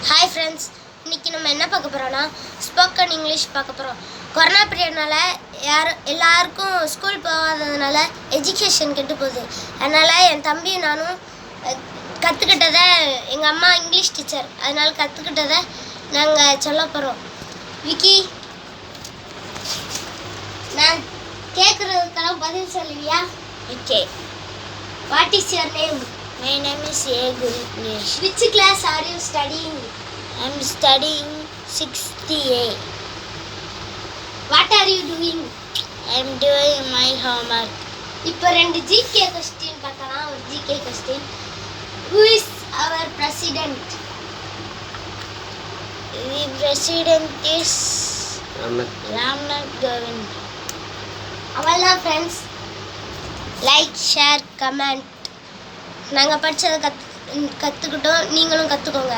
Hi friends, இன்றைக்கி நம்ம என்ன பார்க்க போகிறோன்னா ஸ்போக்கன் இங்கிலீஷ் பார்க்க போகிறோம். கொரோனா பீரியட்னால எல்லாருக்கும் ஸ்கூல் போகாததுனால எஜுகேஷன் கெட்டு போகுது. அதனால் என் தம்பியும் நானும் கற்றுக்கிட்டதை, எங்கள் அம்மா இங்கிலீஷ் டீச்சர், அதனால் கற்றுக்கிட்டதை நாங்கள் சொல்ல போகிறோம். விக்கி, நான் கேட்குறதுக்கெல்லாம் பதில் சொல்லுவியா? Okay. What is your name? My name is A. Gurnesh. Which class are you studying? I am studying 6th A. What are you doing? I am doing my homework. இப்போ 2 GK question பார்க்கலாம். ஒரு GK question. Who is our president? The president is Ramnath Kovind. அவ்வளோதான் friends. Like, share, comment. நாங்கள் படித்ததை கற்றுக்கிட்டோம், நீங்களும் கற்றுக்கோங்க.